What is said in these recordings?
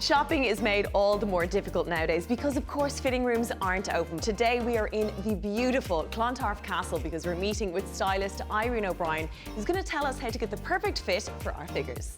Shopping is made all the more difficult nowadays because, of course, fitting rooms aren't open. Today we are in the beautiful Clontarf Castle because we're meeting with stylist Irene O'Brien, who's going to tell us how to get the perfect fit for our figures.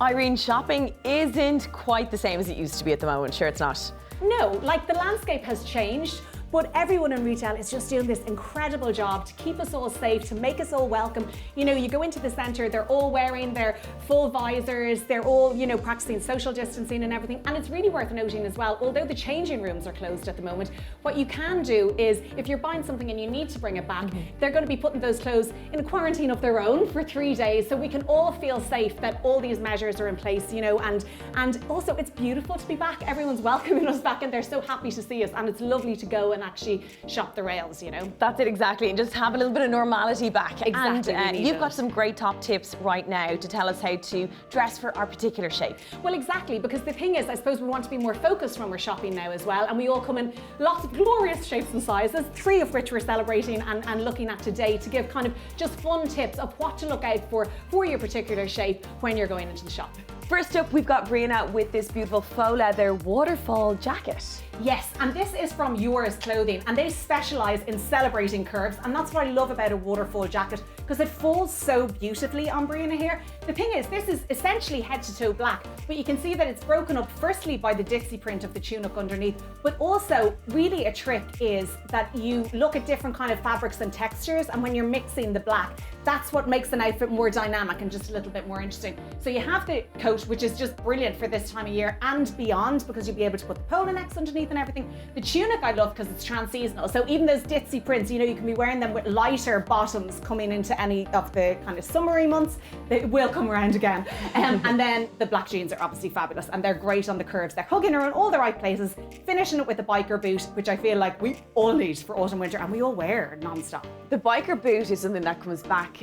Irene, shopping isn't quite the same as it used to be at the moment. Sure, it's not. No, like the landscape has changed, but everyone in retail is just doing this incredible job to keep us all safe, to make us all welcome. You know, you go into the centre, they're all wearing their full visors, they're all, you know, practicing social distancing and everything. And it's really worth noting as well, although the changing rooms are closed at the moment, what you can do is, if you're buying something and you need to bring it back, they're going to be putting those clothes in a quarantine of their own for 3 days, so we can all feel safe that all these measures are in place, you know, and also it's beautiful to be back. Everyone's welcoming us back and they're so happy to see us, and it's lovely to go and actually shop the rails, you know. That's it, exactly, and just have a little bit of normality back. Exactly. And you've got some great top tips right now to tell us how to dress for our particular shape. Well, exactly, because the thing is, I suppose we want to be more focused when we're shopping now as well, and we all come in lots of glorious shapes and sizes, 3 of which we're celebrating and looking at today to give kind of just fun tips of what to look out for your particular shape when you're going into the shop. First up, we've got Brianna with this beautiful faux leather waterfall jacket. Yes, and this is from Yours Clothing, and they specialise in celebrating curves, and that's what I love about a waterfall jacket, because it falls so beautifully on Brianna here. The thing is, this is essentially head to toe black, but you can see that it's broken up firstly by the Dixie print of the tunic underneath, but also really a trick is that you look at different kind of fabrics and textures, and when you're mixing the black, that's what makes an outfit more dynamic and just a little bit more interesting. So you have the coat, which is just brilliant for this time of year and beyond, because you'll be able to put the polo necks underneath and everything. The tunic I love because it's trans-seasonal, so even those ditzy prints, you know, you can be wearing them with lighter bottoms coming into any of the kind of summery months. They will come around again. And then the black jeans are obviously fabulous, and they're great on the curves. They're hugging her in all the right places, finishing it with a biker boot, which I feel like we all need for autumn winter, and we all wear non-stop. The biker boot is something that comes back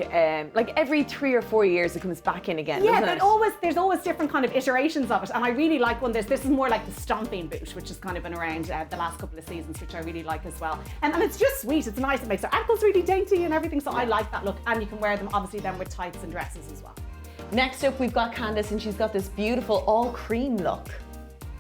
like every 3 or 4 years. It comes back in again. Yeah, there's always different kind of iterations of it, and I really like one. This is more like the stomping boot, which has kind of been around the last couple of seasons, which I really like as well. And it's just sweet. It's nice. It makes our ankles really dainty and everything, so I like that look. And you can wear them obviously then with tights and dresses as well. Next up, we've got Candice, and she's got this beautiful all cream look.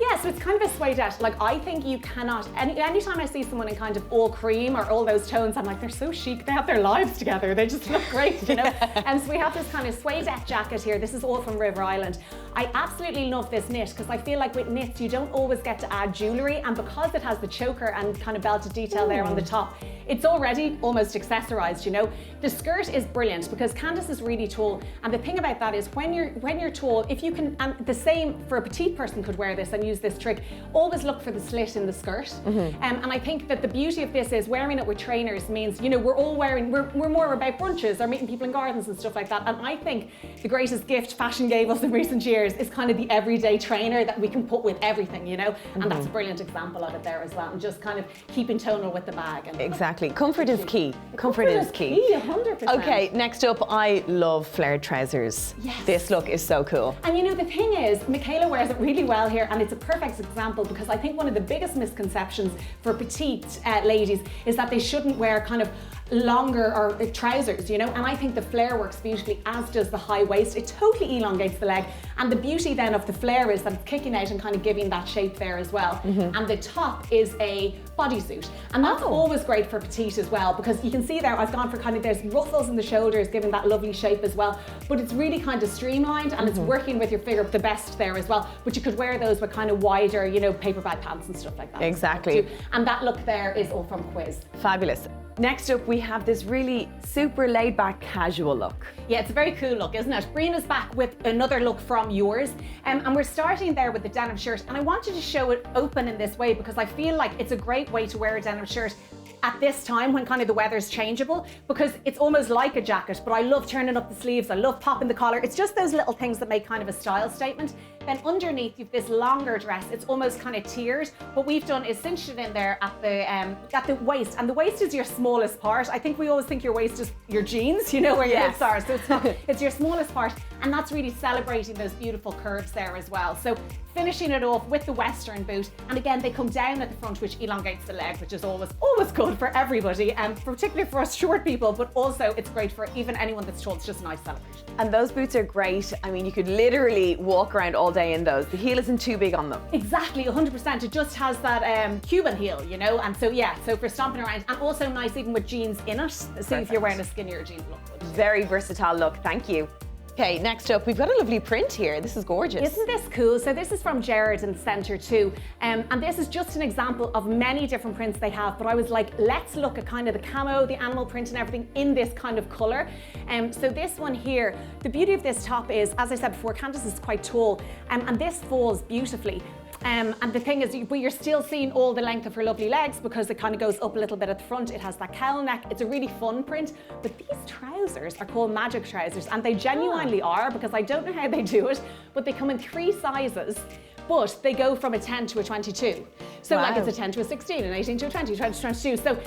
Yeah, so it's kind of a suedette. Like, I think you cannot, anytime I see someone in kind of all cream or all those tones, I'm like, they're so chic, they have their lives together, they just look great, you know? And so we have this kind of suedette jacket here. This is all from River Island. I absolutely love this knit because I feel like with knits, you don't always get to add jewellery, and because it has the choker and kind of belted detail there on the top, it's already almost accessorized, you know? The skirt is brilliant because Candice is really tall, and the thing about that is when you're tall, if you can, and the same for a petite person could wear this and use this trick, always look for the slit in the skirt. And I think that the beauty of this is wearing it with trainers means, you know, we're more about brunches or meeting people in gardens and stuff like that. And I think the greatest gift fashion gave us in recent years is kind of the everyday trainer that we can put with everything, you know? And that's a brilliant example of it there as well. And just kind of keeping tonal with the bag. And exactly. Comfort is key. Comfort is key. 100%. Okay, next up, I love flared trousers. Yes. This look is so cool. And you know, the thing is, Michaela wears it really well here, and it's a perfect example because I think one of the biggest misconceptions for petite ladies is that they shouldn't wear kind of longer or trousers, you know, and I think the flare works beautifully, as does the high waist. It totally elongates the leg, and the beauty then of the flare is that it's kicking out and kind of giving that shape there as well. And the top is a bodysuit, and that's always great for petite as well, because you can see there I've gone for kind of, there's ruffles in the shoulders giving that lovely shape as well, but it's really kind of streamlined, and it's working with your figure the best there as well. But you could wear those with kind of wider, you know, paper bag pants and stuff like that. Exactly. And that look there is all from Quiz. Fabulous. Next up, we have this really super laid back casual look. Yeah, it's a very cool look, isn't it? Brina's back with another look from Yours, and we're starting there with the denim shirt, and I wanted to show it open in this way because I feel like it's a great way to wear a denim shirt at this time when kind of the weather's changeable, because it's almost like a jacket, but I love turning up the sleeves, I love popping the collar. It's just those little things that make kind of a style statement. Then underneath you've this longer dress, it's almost kind of tiered. What we've done is cinched it in there at the waist, and the waist is your smallest part. I think we always think your waist is your jeans, you know, where your hips are, so it's not, it's your smallest part. And that's really celebrating those beautiful curves there as well. So finishing it off with the Western boot. And again, they come down at the front, which elongates the leg, which is always good for everybody, and particularly for us short people, but also it's great for even anyone that's tall. It's just a nice celebration. And those boots are great. I mean, you could literally walk around all day in those. The heel isn't too big on them. Exactly, 100%. It just has that Cuban heel, you know, and so yeah, so for stomping around, and also nice even with jeans in it. So if you're wearing a skinnier jeans look good. Very versatile look, thank you. Okay, next up, we've got a lovely print here. This is gorgeous. Isn't this cool? So this is from Gerard and Cenre too. And this is just an example of many different prints they have, but I was like, let's look at kind of the camo, the animal print and everything in this kind of color. So this one here, the beauty of this top is, as I said before, Candace is quite tall, and this falls beautifully. And the thing is, but you're still seeing all the length of her lovely legs because it kind of goes up a little bit at the front. It has that cowl neck. It's a really fun print. But these trousers are called magic trousers, and they genuinely are, because I don't know how they do it, but they come in 3 sizes. But they go from a 10 to a 22. So like it's a 10 to a 16, an 18 to a 20, 20 to 22. So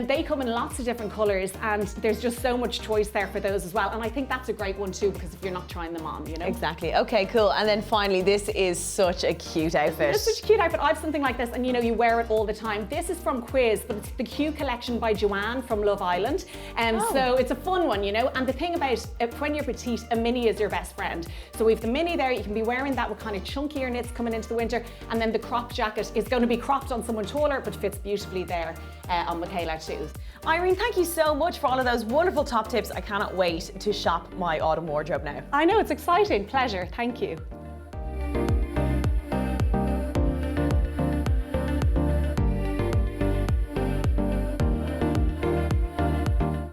they come in lots of different colors, and there's just so much choice there for those as well. And I think that's a great one too, because if you're not trying them on, you know. Exactly. Okay, cool. And then finally, this is such a cute outfit. It's such a cute outfit. I have something like this, and you know, you wear it all the time. This is from Quiz, but it's the Q collection by Joanne from Love Island. So it's a fun one, you know. And the thing about when you're petite, a mini is your best friend. So we've the mini there. You can be wearing that with kind of chunkier knits coming into the winter, and then the crop jacket is going to be cropped on someone taller, but fits beautifully there on Michaela too. Irene, thank you so much for all of those wonderful top tips. I cannot wait to shop my autumn wardrobe now. I know, it's exciting. Pleasure. Thank you.